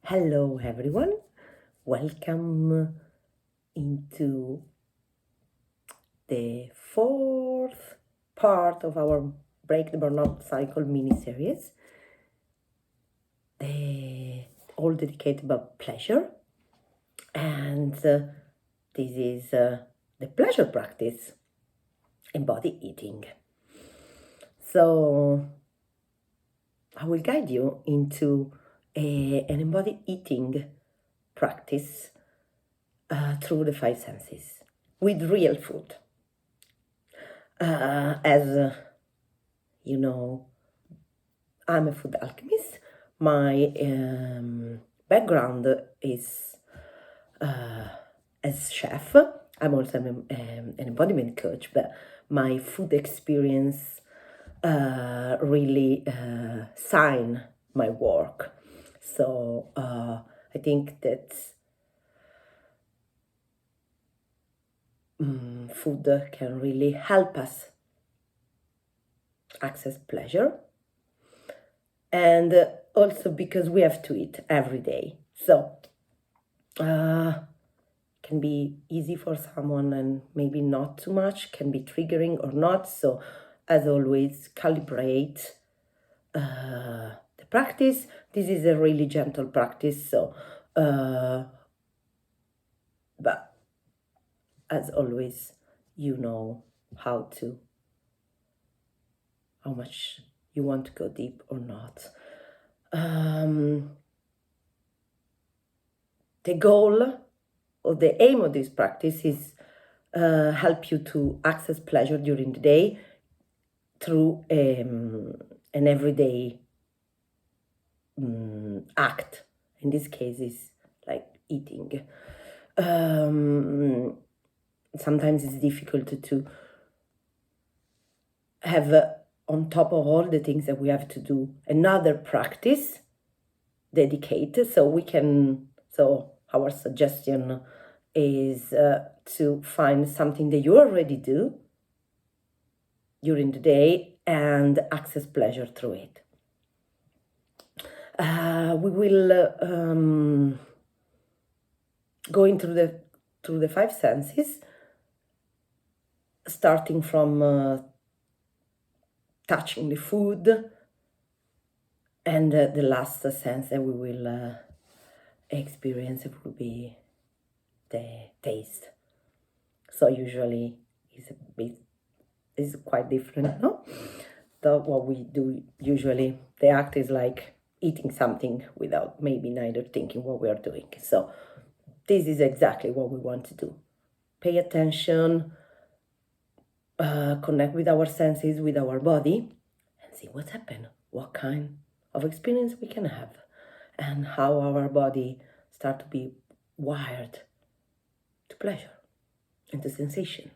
Hello everyone, welcome into the fourth part of our Break the Burnout Cycle mini-series, all dedicated about pleasure, and this is the pleasure practice, embodied eating. So I will guide you into an embodied eating practice through the five senses with real food. As you know, I'm a food alchemist. My background is as chef. I'm also an embodiment coach, but my food experience really sign my work. So I think that food can really help us access pleasure, and also because we have to eat every day. So can be easy for someone and maybe not too much, can be triggering or not. So as always, calibrate the practice. This is a really gentle practice, so but as always, you know how much you want to go deep or not. The goal or the aim of this practice is help you to access pleasure during the day through an everyday act. In this case, is like eating. Sometimes it's difficult to have on top of all the things that we have to do another practice dedicated, so our suggestion is to find something that you already do during the day and access pleasure through it. We will going through the five senses, starting from touching the food, and the last sense that we will experience will be the taste. So usually is quite different, no? What we do usually, the act is like eating something without maybe neither thinking what we are doing. So this is exactly what we want to do. Pay attention, connect with our senses, with our body, and see what's happened, what kind of experience we can have, and how our body start to be wired to pleasure and to sensation,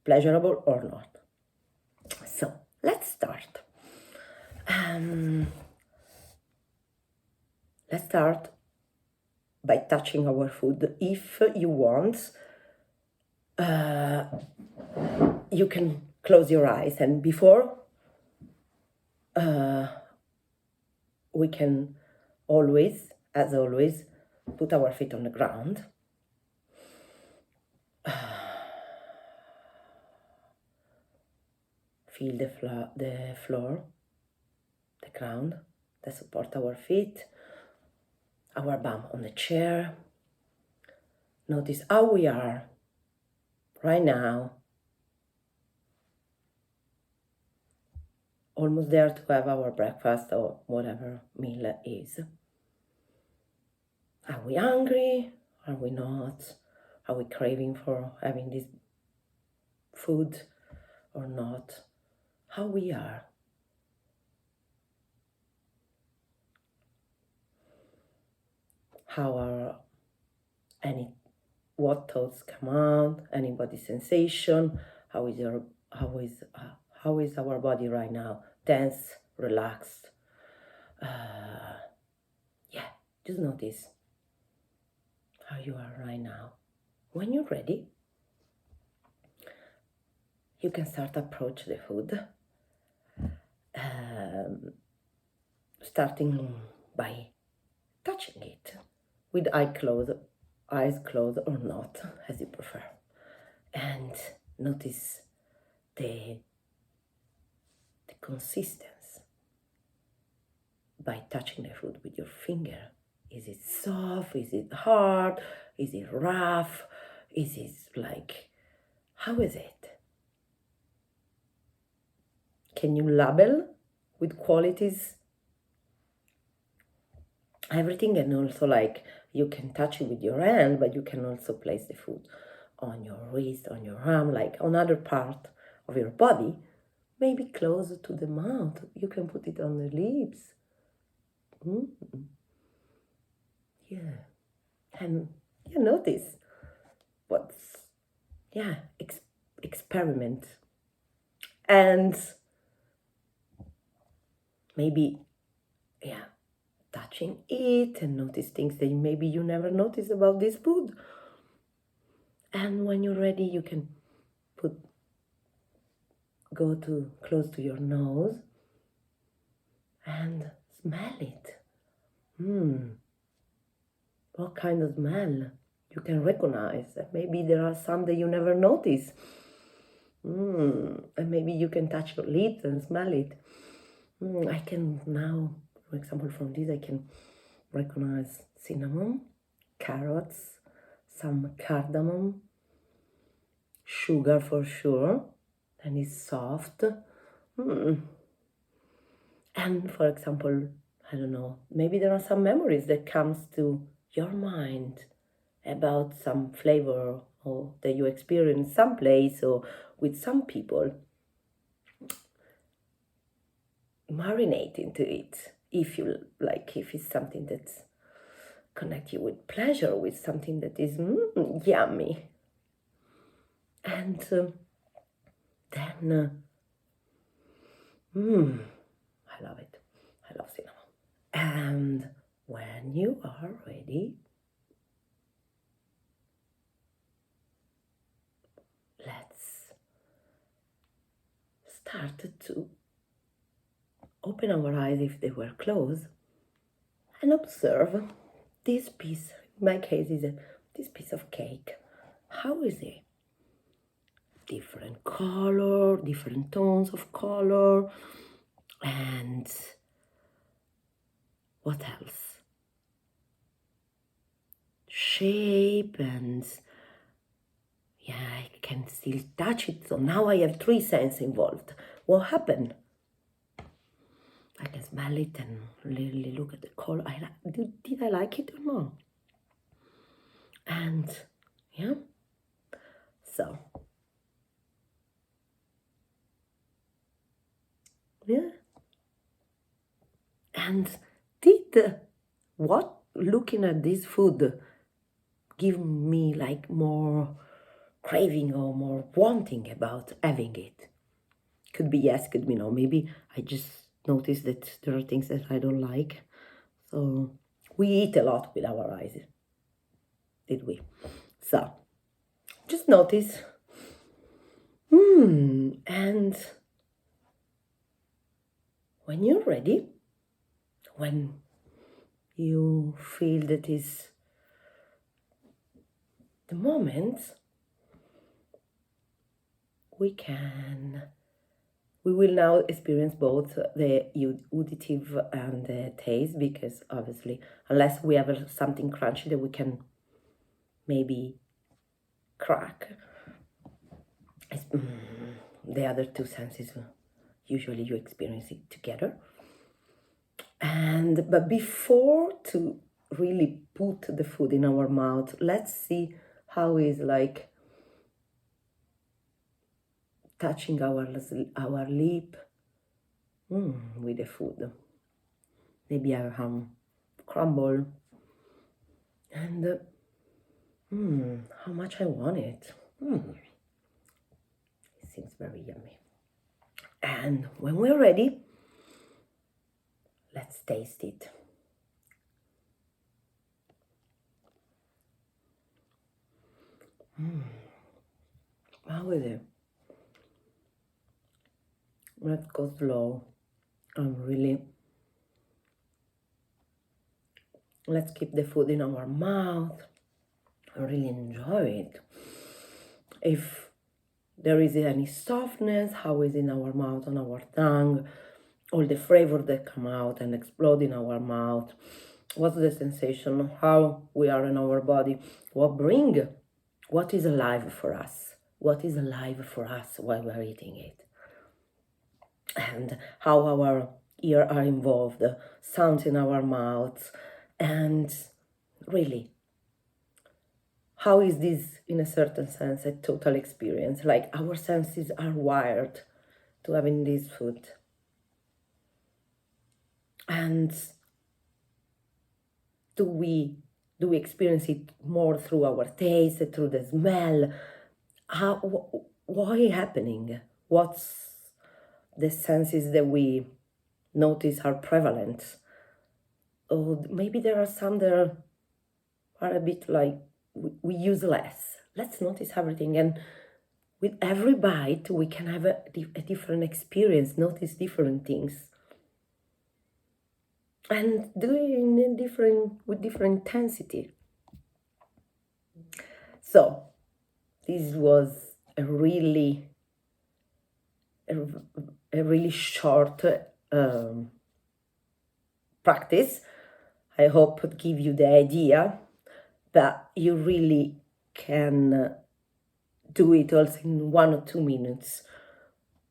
pleasurable or not. So let's start. Let's start by touching our food. If you want, you can close your eyes, and before we can always, as always, put our feet on the ground. Feel the floor, the ground that support our feet, our bum on the chair. Notice how we are right now, almost there to have our breakfast or whatever meal it is. Are we hungry? Are we not? Are we craving for having this food or not? How we are. How are what thoughts come out? Any body sensation? How is our body right now? Tense, relaxed. Yeah, just notice how you are right now. When you're ready, you can start approach the food, starting by touching it with eyes closed or not, as you prefer. And notice the consistency by touching the food with your finger. Is it soft? Is it hard? Is it rough? Is it like, how is it? Can you label with qualities everything? And also, like, you can touch it with your hand, but you can also place the food on your wrist, on your arm, like on other part of your body, maybe closer to the mouth. You can put it on the lips. Yeah. And you notice what's, experiment. And maybe, touching it and notice things that maybe you never noticed about this food. And when you're ready, you can go close to your nose and smell it. What kind of smell you can recognize? Maybe there are some that you never notice. And maybe you can touch your lips and smell it. I can now, for example, from this, I can recognize cinnamon, carrots, some cardamom, sugar for sure, and it's soft. And for example, I don't know, maybe there are some memories that comes to your mind about some flavor or that you experience someplace or with some people. Marinate into it if you like, if it's something that's connect you with pleasure, with something that is yummy. And then I love it. I love cinnamon. And when you are ready, let's start to open our eyes if they were closed and observe this piece. In my case, is this piece of cake. How is it? Different color, different tones of color, and what else? Shape, and I can still touch it. So now I have 3 senses involved. What happened? I can smell it and really look at the color. Did I like it or not? And so and did what looking at this food give me like more craving or more wanting about having it? Could be yes, could be no. Maybe I just noticed that there are things that I don't like. So we eat a lot with our eyes, did we? So just notice. And when you're ready, when you feel that is the moment, we will now experience both the auditive and the taste, because obviously, unless we have something crunchy that we can maybe crack, the other 2 senses, usually you experience it together. But before to really put the food in our mouth, let's see how is like touching our lip with the food. Maybe I crumble, and how much I want it. It seems very yummy. And when we're ready, let's taste it. How is it? Let's go slow. I'm really Let's keep the food in our mouth and really enjoy it. If there is any softness, how is in our mouth, on our tongue, all the flavor that come out and explode in our mouth. What's the sensation, how we are in our body, what is alive for us, what is alive for us while we're eating it, and how our ears are involved, sounds in our mouths, and really, how is this, in a certain sense, a total experience? Like our senses are wired to having this food. And do we experience it more through our taste, through the smell? Why happening? What's the senses that we notice are prevalent? Or maybe there are some that are a bit like we use less. Let's notice everything, and with every bite we can have a different experience, notice different things, and do it in with different intensity. So this was a really short practice. I hope it give you the idea, but you really can do it also in 1 or 2 minutes.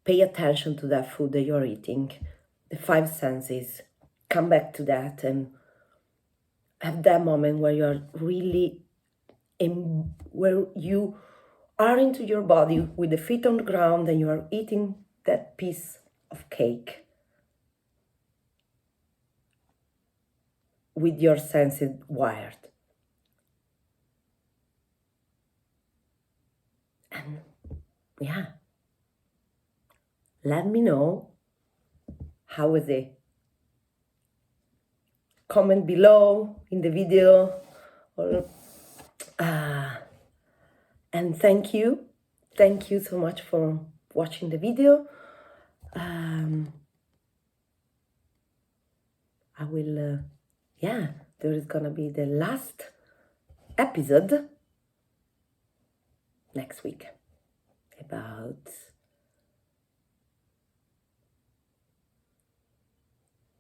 Pay attention to that food that you're eating, the 5 senses. Come back to that and have that moment where you're really where you are into your body with the feet on the ground and you are eating that piece of cake with your senses wired. And yeah, let me know how was it. Comment below in the video, or and thank you so much for watching the video. I will there is gonna be the last episode next week about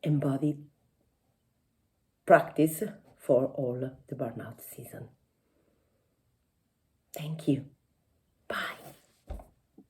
embodied practice for all the burnout season. Thank you.